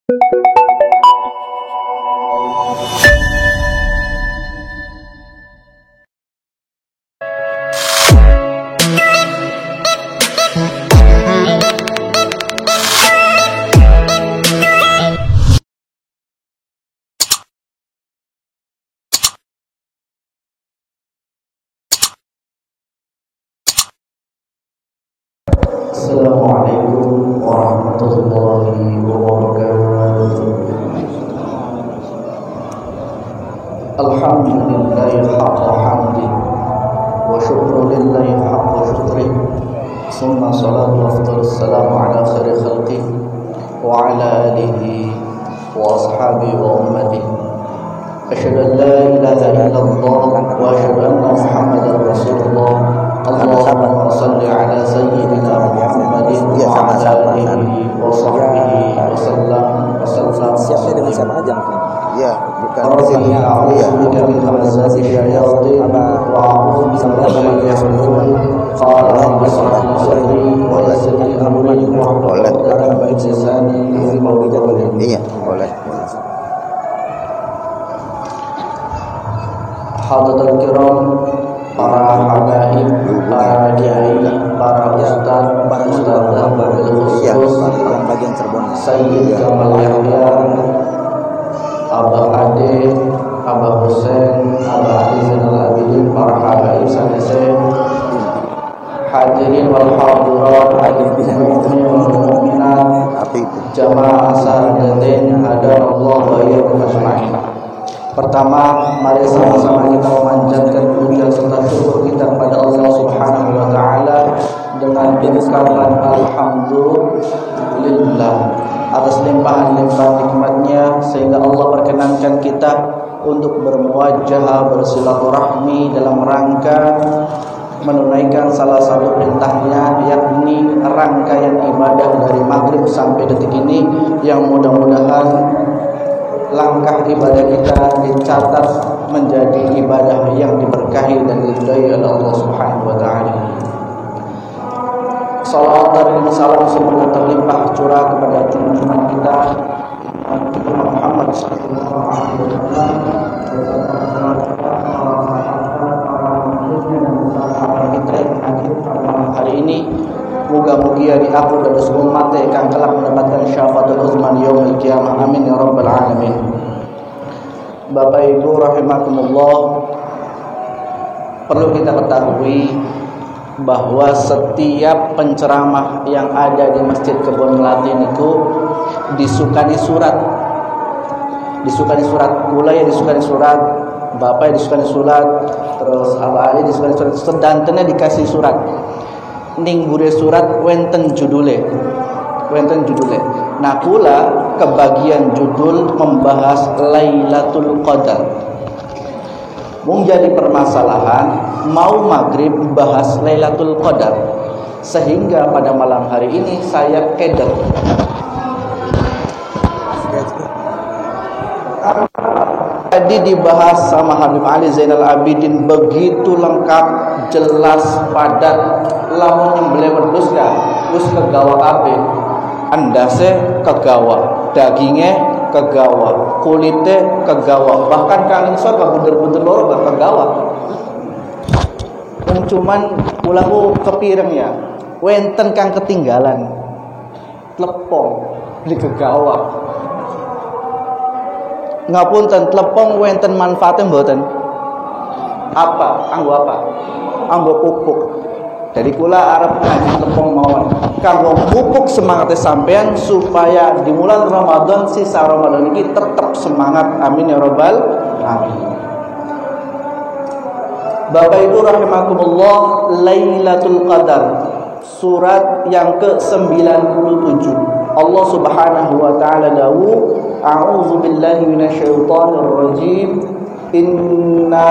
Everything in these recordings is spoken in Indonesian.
Assalamualaikum warahmatullahi wabarakatuh. Alhamdulillahi haqqa hamdi wa syukru lillahi haqqa syukri. Summa salatu wa afdalus salamu ala khairi khalqih wa ala alihi wa ashabihi wa ummatihi. Asyhadu an la ilaha illallah wa asyhadu anna Muhammadar Rasulullah. Allahumma salli ala sayyidina Muhammadin wa ala alihi wa sahbihi wa sallam wa sallam. Siapnya dengan siapa aja mungkin? Iya, bukan di sini. Iya, bukan di hamzati syayatin wa a'udzu billahi min qala rabbi shrah wa yassir li amri wa hlul 'uqdatam min lisani yafqahu qawli. Iya, boleh. Hadirin kiram, para habaib, para kiai, para ustaz, para ustazah, khusus yang bagian Cirebon. Sayyid Kamal Yahya, Abah Ade, Abah Hussein, Abah Ali Zainal Abidin, para habaib sanese, hadirin wal hadirat, hadirin wal mukminat, jamaah asar-datain, hadanallah wa iyyakum ajma'in. Pertama, mari sama-sama kita memanjatkan puja serta syukur kita kepada Allah Subhanahu wa taala dengan ucapan alhamdulillah atas limpahan-limpahan nikmatnya, sehingga Allah perkenankan kita untuk bermuajahah, bersilaturahmi dalam rangka menunaikan salah satu perintahnya, yakni rangkaian ibadah dari maghrib sampai detik ini, yang mudah-mudahan langkah ibadah kita dicatat menjadi ibadah yang diberkahi dan diridai oleh Allah Subhanahu wa taala. Salawat dan salam semoga terlimpah curah kepada junjungan kita Nabi Muhammad sallallahu alaihi wasallam, kita yang hadir pada malam hari ini. Muga-mugia diampun dosa umat yang kelak mendapatkan syafaatul uzma yaumil qiyamah. Amin ya rabbal alamin. Bapak Ibu rahimakumullah, perlu kita ketahui bahwa setiap penceramah yang ada di Masjid Kebon Melati itu disukani surat. Disukani surat, kula ya disukani surat, bapak ya disukani surat, terus Abah Ali disukani surat, sedantennya dikasih surat. Ning gure surat wenten judule. Nah kula kebagian judul membahas Lailatul Qadar. Mung jadi permasalahan mau maghrib bahas Lailatul Qadar, sehingga pada malam hari ini saya keder. Tadi dibahas sama Habib Ali Zainal Abidin begitu lengkap, jelas, padat. Lamun yang beliau berdusga, terus kegawa ape, andase kegawa, dagingnya kegawa, kulitnya kegawa, bahkan kang insor bener-bener loro gak kegawa. Cuman ulahu kepireng ya, wenten kang ketinggalan, telepong di kegawa. Ngapunten telepong wenten manfaatnya mboten. Apa? Anggo apa? Anggo pupuk. Jadi kula arep ngaji tepung mawon kanggo pupuk semangatnya sampean supaya di bulan Ramadan, sisa Ramadan ini tetap semangat. Amin ya rabbal alamin. Bapak Ibu rahimakumullah, Lailatul Qadar surat yang ke-97. Allah Subhanahu wa taala dawu, a'udzu billahi minasyaitonir rajim. Inna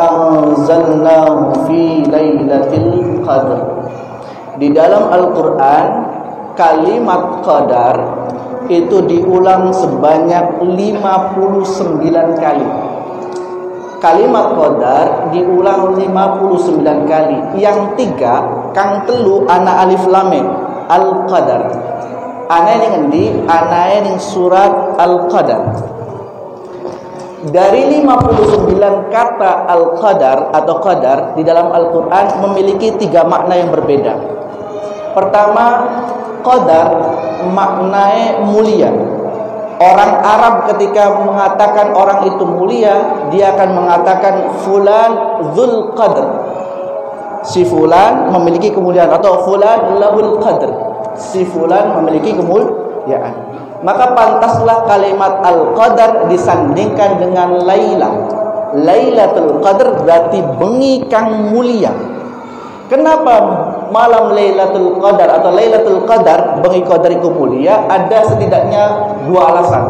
anzalnahu fi lailatul qadar. Di dalam Al-Quran kalimat qadar itu diulang sebanyak 59 kali. Kalimat qadar diulang 59 kali. Yang 3 kang telu ana alif lam Al-Qadar. Ana ning endi? Ana ning surat Al-Qadar. Dari 59 kata Al-Qadar atau Qadar di dalam Al-Quran memiliki 3 makna yang berbeda. Pertama, Qadar maknanya mulia. Orang Arab ketika mengatakan orang itu mulia, dia akan mengatakan fulan dzul qadr. Si fulan memiliki kemuliaan, atau fulan lahul qadr. Si fulan memiliki kemuliaan. Maka pantaslah kalimat Al-Qadar disandingkan dengan Laila. Lailatul Qadar berarti bengi kang mulia. Kenapa malam Lailatul Qadar atau Lailatul Qadar bengi qadar itu mulia? Ada setidaknya 2 alasan.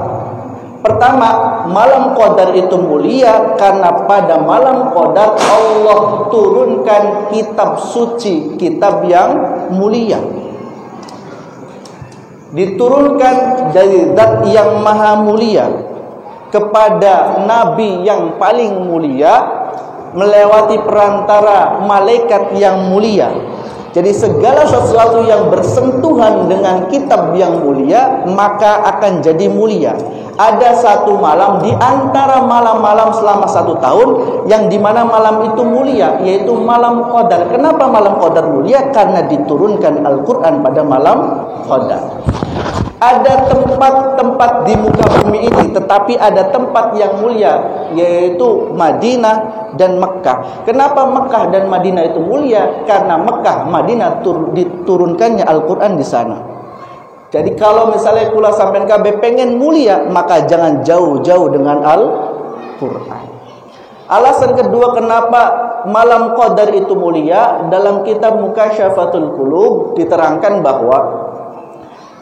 Pertama, malam qadar itu mulia karena pada malam qadar Allah turunkan kitab suci, kitab yang mulia. Diturunkan dari zat yang maha mulia kepada nabi yang paling mulia melewati perantara malaikat yang mulia. Jadi segala sesuatu yang bersentuhan dengan kitab yang mulia maka akan jadi mulia. Ada satu malam di antara malam-malam selama 1 tahun yang dimana malam itu mulia, yaitu malam Qadar. Kenapa malam Qadar mulia? Karena diturunkan Al-Quran pada malam Qadar. Ada tempat-tempat di muka bumi ini, tetapi ada tempat yang mulia, yaitu Madinah dan Mekah. Kenapa Mekah dan Madinah itu mulia? Karena Mekah, Madinah diturunkannya Al-Quran di sana. Jadi kalau misalnya kula sampean kabeh pengen mulia, maka jangan jauh-jauh dengan Al-Quran. Alasan kedua kenapa malam Qadar itu mulia, dalam kitab Mukasyafatul Qulub diterangkan bahwa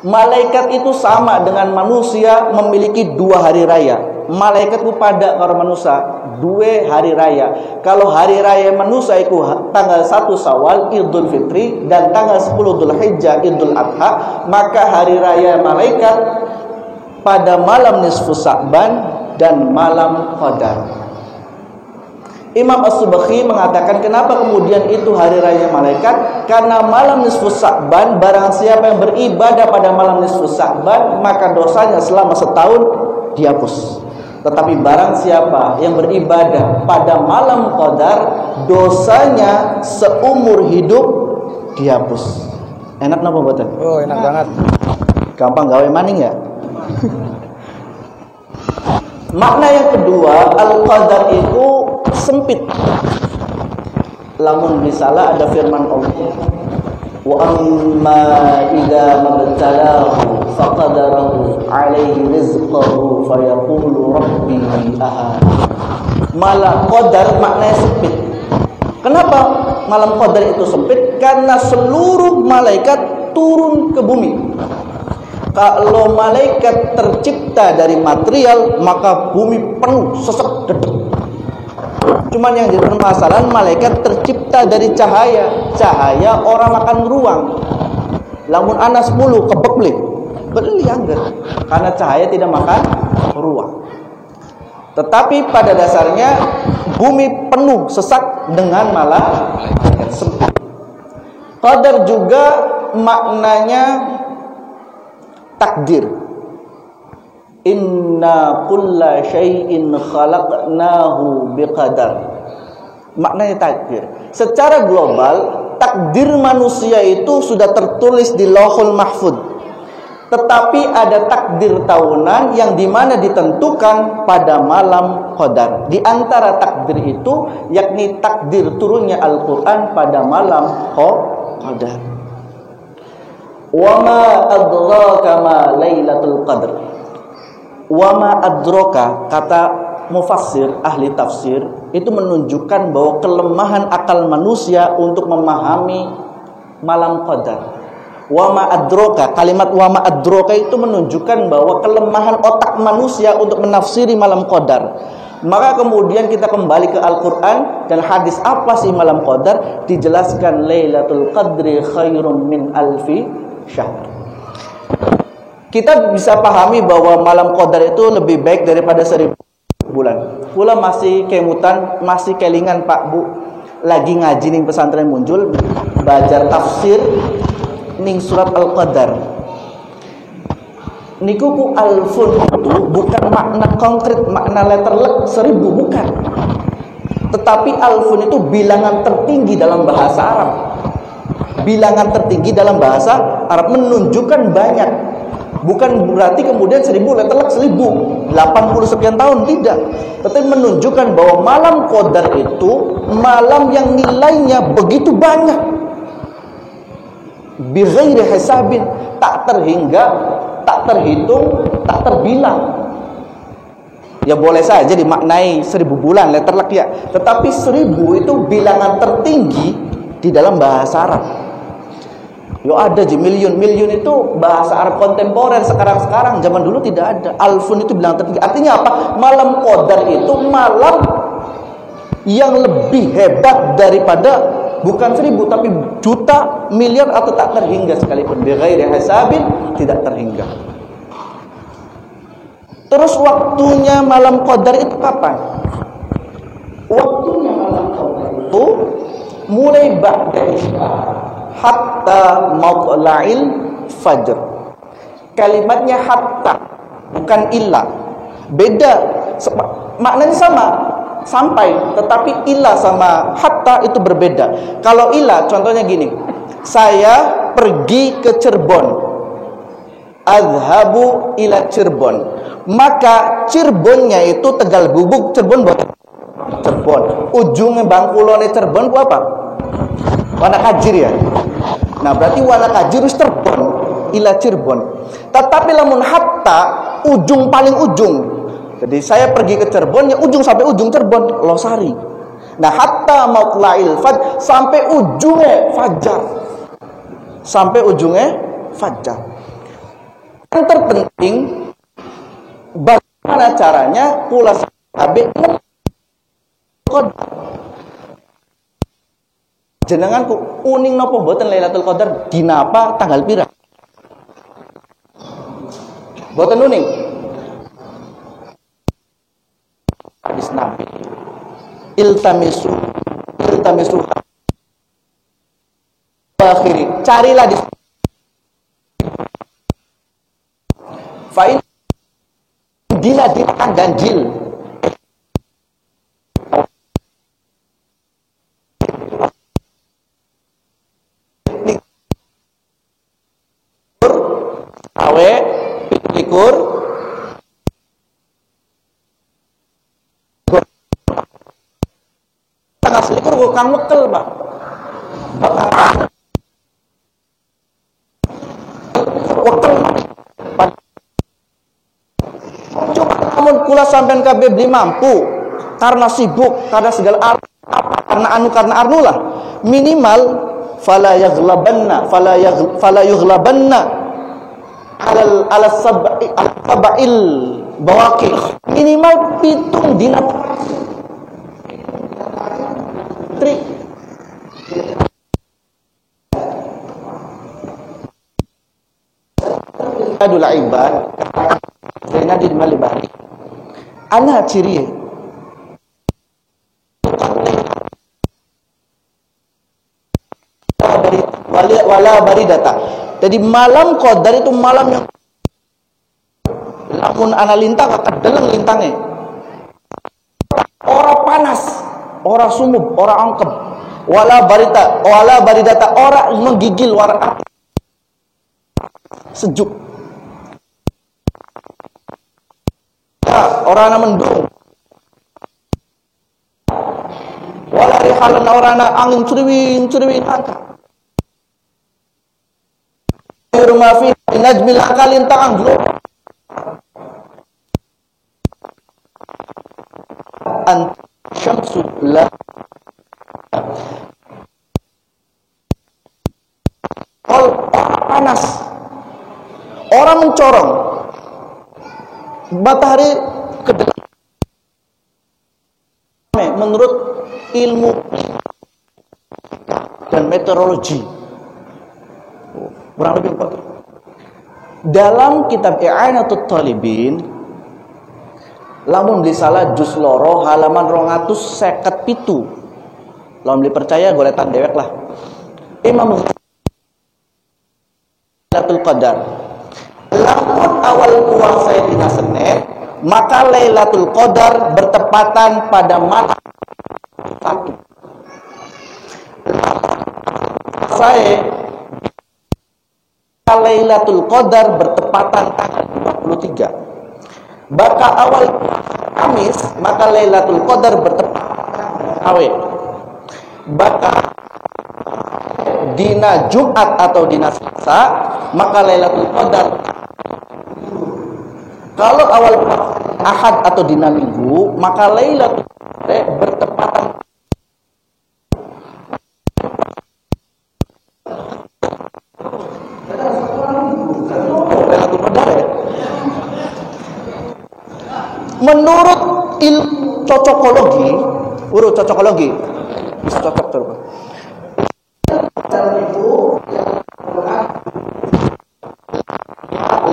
malaikat itu sama dengan manusia memiliki 2 hari raya. Malaikat itu pada karo manusia 2 hari raya. Kalau hari raya manusia itu tanggal 1 Syawal Idul Fitri dan tanggal 10 Dzulhijjah Idul Adha, maka hari raya malaikat pada malam nisfu Sa'ban dan malam Qadar. Imam As-Subakhi mengatakan kenapa kemudian itu hari raya malaikat? Karena malam nisfu Sa'ban, barang siapa yang beribadah pada malam nisfu Sa'ban, maka dosanya selama 1 tahun dihapus. Tetapi barang siapa yang beribadah pada malam Qadar, dosanya seumur hidup dihapus. Enak napa mboten? Oh, enak banget. Gampang gawe maning ya. Makna yang kedua, Al-Qadar itu sempit. Lamun misalnya ada firman Allah, wa amma idza mabtalahu faqadarahu alaihi rizqahu fayaqulu rabbi ahad. Malam Qadar maknanya sempit. Kenapa malam Qadar itu sempit? Karena seluruh malaikat turun ke bumi. Kalau malaikat tercipta dari material, maka bumi penuh sesek dedek. Cuman yang jadi permasalahan, malaikat tercipta dari cahaya. Cahaya orang makan ruang. Lamun anas mulu kebeklik, beli angger. Karena cahaya tidak makan ruang. Tetapi pada dasarnya bumi penuh sesak dengan malaikat sempit. Qadar juga maknanya takdir. Inna kulla syai'in khalaqnahu biqadar. Maknanya takdir. Secara global, takdir manusia itu sudah tertulis di Lauhul Mahfuz. Tetapi ada takdir tahunan yang dimana ditentukan pada malam Qadar. Di antara takdir itu, yakni takdir turunnya Al-Quran pada malam Qadar. Wa ma adraka ma Lailatul Qadr. Wa ma adraka, kata mufassir, ahli tafsir, itu menunjukkan bahwa kelemahan akal manusia untuk memahami malam Qadar. Wa ma adraka, kalimat wa ma adraka itu menunjukkan bahwa kelemahan otak manusia untuk menafsiri malam Qadar. Maka kemudian kita kembali ke Al-Quran dan hadis apa sih malam Qadar? Dijelaskan Lailatul Qadri khairum min alfi syahr. Kita bisa pahami bahwa malam Qadar itu lebih baik daripada 1000 bulan. Kula masih kemutan, masih kelingan Pak Bu, lagi ngaji ning pesantren Munjul, belajar tafsir ning surat Al-Qadar. Niku ku alfun itu bukan makna konkret, makna letterlek 1000, bukan. Tetapi alfun itu bilangan tertinggi dalam bahasa Arab. Bilangan tertinggi dalam bahasa Arab menunjukkan banyak. Bukan berarti kemudian 1000 letterlek 1000, 80 sekian tahun, tidak. Tetapi menunjukkan bahwa malam Qadar itu malam yang nilainya begitu banyak. Bi ghairi hisabin, tak terhingga, tak terhitung, tak terbilang. Ya boleh saja dimaknai 1000 bulan letterlek ya, tetapi 1000 itu bilangan tertinggi di dalam bahasa Arab. Yo ada miliun itu bahasa Arab kontemporer sekarang, zaman dulu tidak ada. Alfun itu bilangan tertinggi. Artinya apa? Malam Qadar itu malam yang lebih hebat daripada bukan 1000 tapi juta, miliar atau tak terhingga sekalipun. Bi ghairi hisabin, tidak terhingga. Terus waktunya malam Qadar itu kapan? Waktunya malam Qadar itu mulai ba'da isya hatta matla'il fajr. Kalimatnya hatta, bukan illa. Beda, maknanya sama, sampai, tetapi illa sama hatta itu berbeda. Kalau illa contohnya gini, saya pergi ke Cirebon, azhabu ila Cirebon, maka Cirebonnya itu Tegal Bubuk, Cirebon bukan Cirebon. Ujungnya Bangkulone Cirebon ku apa? Wanakajir ya. Nah berarti Wanakajir itu Cirebon ila Cirebon. Tetapi lamun hatta ujung paling ujung. Jadi saya pergi ke Cirebon ya ujung sampai ujung Cirebon, Losari. Nah hatta matla'il fajr, sampai ujungnya fajar. Sampai ujungnya fajar. Yang terpenting bagaimana caranya pula sahabat jenenganku uning napa mboten Lailatul Qadar dinapa tanggal pira? Mboten uning. Hadis Nabi. Iltamisu akhiri. Carilah di fa'in dilakan ganjil. Awe likur tanggal selikur gue kang mekel Pak. Wekel coba namun kula sampean kabeh beli mampu karena sibuk, karena segala karena anu lah, minimal fala yughlabanna ala sab'il bawaqi, minimal pitung dina tri adul ibad Zainadin Malibari ana ciri wala baridata. Jadi malam Qadar itu malam yang lamun ana lintang kedeleng lintangnya. Ora panas, ora sumub, ora angkep. Wala baridata, ora menggigil, ora sejuk. Ora ana mendung. Wala rihalan, ora ana angin curiwing angka. Rumah fi najmil akalin ta'anglu an syamsu la panas, orang mencorong, matahari ke depan. Menurut ilmu dan meteorologi kurang lebih 4. Dalam kitab I'anatut Talibin, lamun beli salah juz loro halaman 257. Lamun beli percaya goletan dewek lah. Imam Lailatul Qadar. Lamun awal puasa dina Senin, maka Lailatul Qadar bertepatan pada malam 1. Saya Lailatul Qadar bertepatan tanggal 23. Maka awal Kamis, maka Lailatul Qadar bertepatan awal. Maka dina Jumat atau dina Selasa, maka Lailatul Qadar. Kalau awal Ahad atau dina Minggu, maka Lailatul Qadar bertepatan Lailatul Qadar ya. Menurut ilmu cocokologi, urut cocokologi, bisa cocok coba. Itu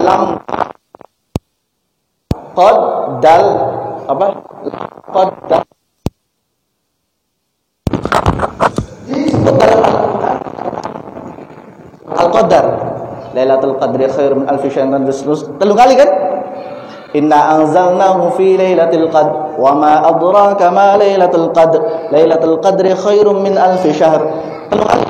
lam qad dal apa? Qad dal. Disebut dalam Al-Qadar. Lailatul Qadri khairun min alfi syahrin. Telung kali kan? Inna anzalnahu fi lailatul qadr wa ma adraka ma lailatul qadr. Lailatul Qadri khairun min alfi syahr. Telung kali.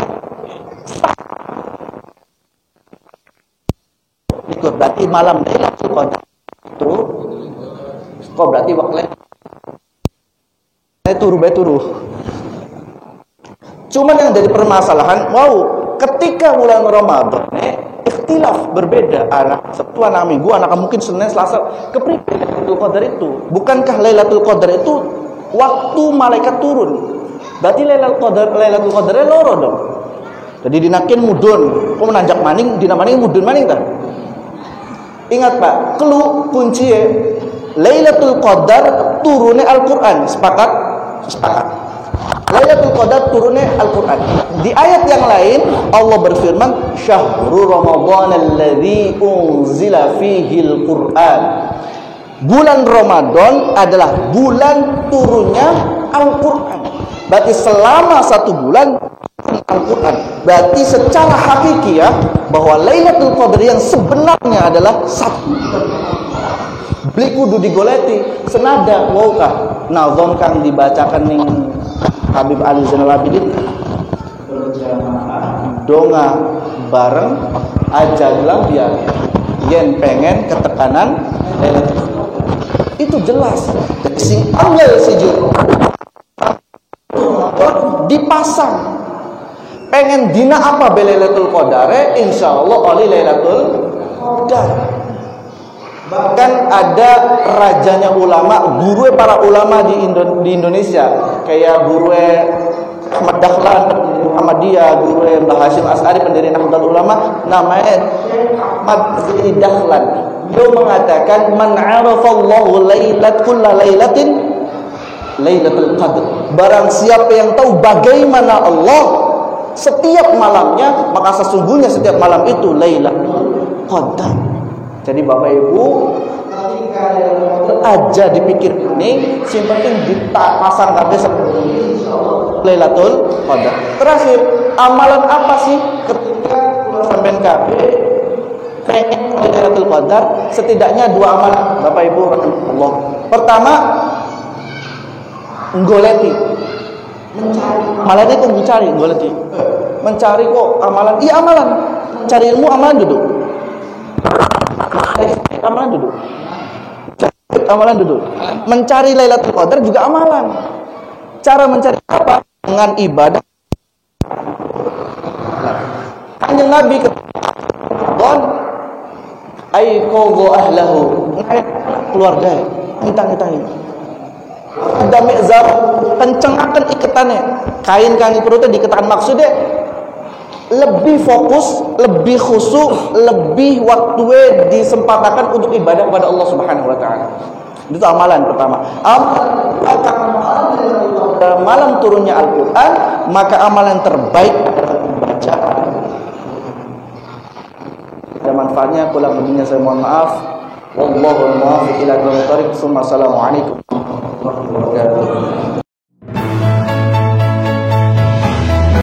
Itu berarti malam Lailatul Qadar itu kok berarti waktu turu. Cuman yang jadi permasalahan, ketika bulan Ramadan ikhtilaf berbeda anak Sabtu, anak Minggu, anak mungkin Senin, Selasa, kepriwe Lailatul Qadar itu? Bukankah Lailatul Qadar itu waktu malaikat turun? Berarti Lailatul Qadar loro dong. Jadi dinakin mudun, kok menanjak maning, dina maning mudun maning ta? Ingat Pak, kunci Lailatul Qadar turunnya Al-Qur'an. Sepakat? Lailatul Qadar turunnya Al-Qur'an. Di ayat yang lain Allah berfirman, "Syahrul Ramadan alladzi unzila fihi al-Qur'an." Bulan Ramadan adalah bulan turunnya Al-Qur'an. Berarti selama 1 bulan Al-Qur'an. Berarti secara hakiki bahwa Lailatul Qadar yang sebenarnya adalah 1. Beli kudu digoleti senada kah nazam kang dibacakan ning Habib Ali Zainal Abidin berjamaah donga bareng aja gelang dia yen pengen ketekanan Lailatul Qadar. Itu jelas sing angel sijur dipasang pengen dina apa Lailatul Qadar, insyaallah oleh Lailatul Qadar. Bahkan ada rajanya ulama, guru para ulama di Indonesia, kayak guru Ahmad Dahlan Muhammadiyah, guru Mbah Hasyim As'ari pendiri Nahdlatul Ulama, namanya Ahmad Zaini Dahlan. Dia mengatakan man 'arafallahu kulla lailatin Lailatul Qadar. Barang siapa yang tahu bagaimana Allah setiap malamnya, maka sesungguhnya setiap malam itu Lailatul Qadar. Jadi Bapak Ibu, aja dipikir ini, yang penting dipasang kabeh Lailatul Qadar. Terakhir, amalan apa sih ketika sampean kabeh pengen Lailatul Qadar? Setidaknya 2 amalan Bapak Ibu rahimahullah. Pertama, nggoleti. Amalan itu nggoleti. Mencari kok amalan. Iya amalan. Cari ilmu amalan duduk. Amalan duduk. Mencari Lailatul Qadar juga amalan. Cara mencari apa? Dengan ibadah. Kanjeng Nabi Ramadan aiqadha ahlahu, keluarga ngitang-ngitangi. Ada mizar kencengaken iketannya. Kain kang perutnya diketakan maksudnya lebih fokus, lebih khusyuk, lebih waktu disempatakan untuk ibadah kepada Allah Subhanahu wa taala. Itu amalan pertama. Dalam malam turunnya Al-Qur'an, maka amalan terbaik adalah membaca. Ada manfaatnya, kurang lebihnya saya mohon maaf. Wallahu muwaffiq ila aqwamit thoriq. Assalamualaikum warahmatullahi wabarakatuh.